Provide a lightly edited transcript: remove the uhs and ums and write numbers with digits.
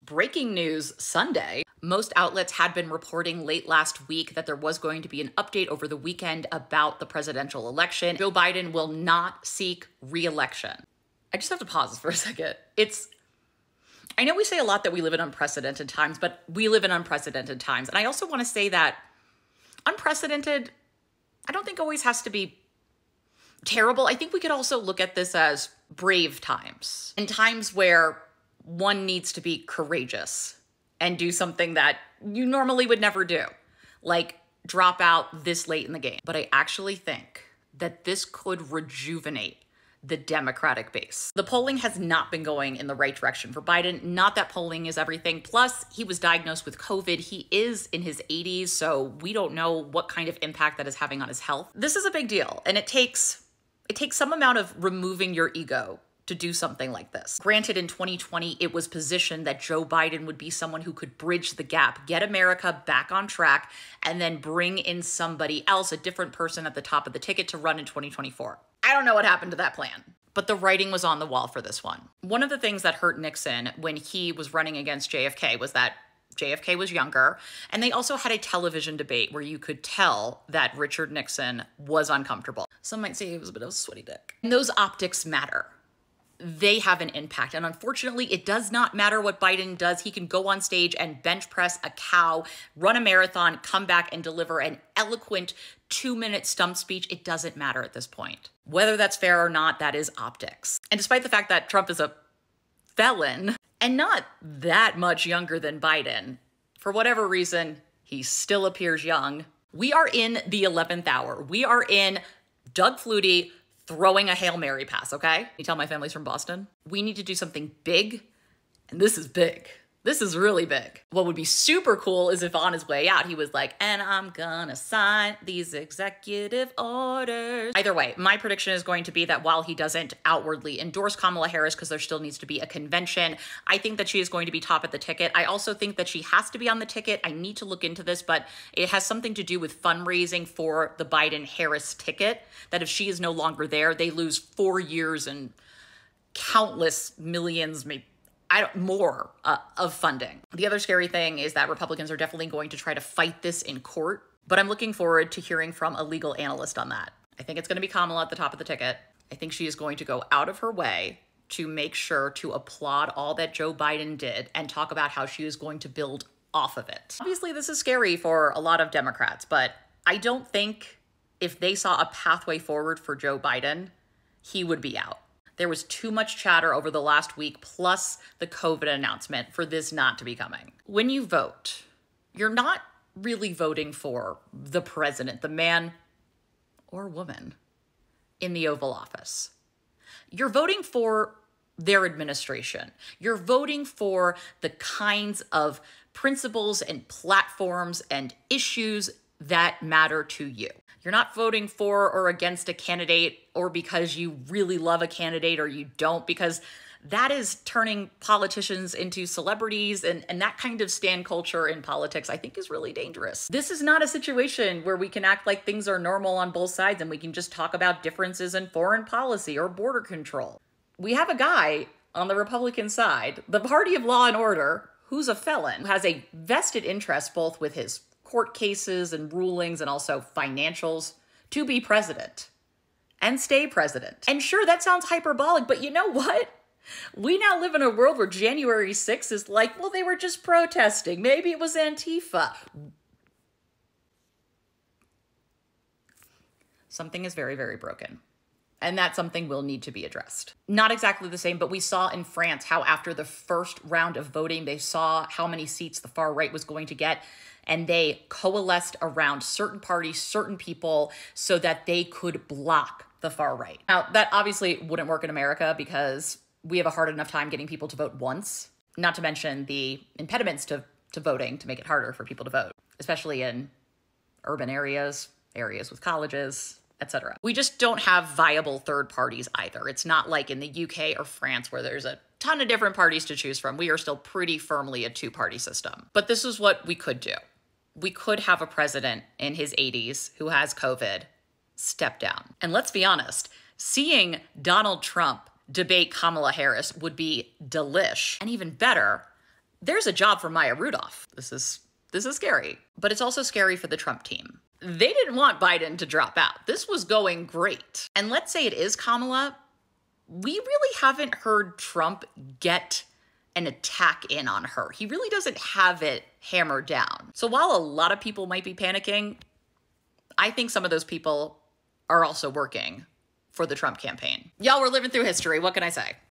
Breaking news Sunday. Most outlets had been reporting late last week that there was going to be an update over the weekend about the presidential election. Joe Biden will not seek re-election. I just have to pause for a second. I know we say a lot that we live in unprecedented times, but we live in unprecedented times. And I also want to say that unprecedented, I don't think always has to be terrible. I think we could also look at this as brave times, in times where one needs to be courageous and do something that you normally would never do, like drop out this late in the game. But I actually think that this could rejuvenate the Democratic base. The polling has not been going in the right direction for Biden. Not that polling is everything. Plus, he was diagnosed with COVID. He is in his 80s, so we don't know what kind of impact that is having on his health. This is a big deal, and it takes some amount of removing your ego to do something like this. Granted, in 2020, it was positioned that Joe Biden would be someone who could bridge the gap, get America back on track, and then bring in somebody else, a different person at the top of the ticket to run in 2024. I don't know what happened to that plan, but the writing was on the wall for this one. One of the things that hurt Nixon when he was running against JFK was that JFK was younger, and they also had a television debate where you could tell that Richard Nixon was uncomfortable. Some might say he was a bit of a sweaty dick. And those optics matter. They have an impact. And unfortunately, it does not matter what Biden does. He can go on stage and bench press a cow, run a marathon, come back and deliver an eloquent 2-minute stump speech. It doesn't matter at this point. Whether that's fair or not, that is optics. And despite the fact that Trump is a felon and not that much younger than Biden, for whatever reason, he still appears young. We are in the 11th hour. We are in Doug Flutie throwing a Hail Mary pass, okay? You tell my family's from Boston. We need to do something big, and this is big. This is really big. What would be super cool is if on his way out, he was like, and I'm gonna sign these executive orders. Either way, my prediction is going to be that while he doesn't outwardly endorse Kamala Harris, because there still needs to be a convention, I think that she is going to be top of the ticket. I also think that she has to be on the ticket. I need to look into this, but it has something to do with fundraising for the Biden-Harris ticket, that if she is no longer there, they lose 4 years and countless millions, maybe more of funding. The other scary thing is that Republicans are definitely going to try to fight this in court, but I'm looking forward to hearing from a legal analyst on that. I think it's going to be Kamala at the top of the ticket. I think she is going to go out of her way to make sure to applaud all that Joe Biden did and talk about how she is going to build off of it. Obviously, this is scary for a lot of Democrats, but I don't think if they saw a pathway forward for Joe Biden, he would be out. There was too much chatter over the last week, plus the COVID announcement, for this not to be coming. When you vote, you're not really voting for the president, the man or woman in the Oval Office. You're voting for their administration. You're voting for the kinds of principles and platforms and issues that matter to you. You're not voting for or against a candidate or because you really love a candidate or you don't, because that is turning politicians into celebrities, and that kind of stand culture in politics I think is really dangerous. This is not a situation where we can act like things are normal on both sides and we can just talk about differences in foreign policy or border control. We have a guy on the Republican side, the party of law and order, who's a felon, who has a vested interest both with his court cases and rulings and also financials to be president and stay president. And sure, that sounds hyperbolic, but you know what? We now live in a world where January 6th is like, well, they were just protesting. Maybe it was Antifa. Something is very, very broken. And that something will need to be addressed. Not exactly the same, but we saw in France how after the first round of voting, they saw how many seats the far right was going to get, and they coalesced around certain parties, certain people, so that they could block the far right. Now, that obviously wouldn't work in America because we have a hard enough time getting people to vote once, not to mention the impediments to voting to make it harder for people to vote, especially in urban areas, areas with colleges, etc. We just don't have viable third parties either. It's not like in the UK or France where there's a ton of different parties to choose from. We are still pretty firmly a two-party system. But this is what we could do. We could have a president in his 80s who has COVID step down. And let's be honest, seeing Donald Trump debate Kamala Harris would be delish. And even better, there's a job for Maya Rudolph. This is scary, but it's also scary for the Trump team. They didn't want Biden to drop out. This was going great. And let's say it is Kamala. We really haven't heard Trump get an attack in on her. He really doesn't have it hammered down. So while a lot of people might be panicking, I think some of those people are also working for the Trump campaign. Y'all, we're living through history. What can I say?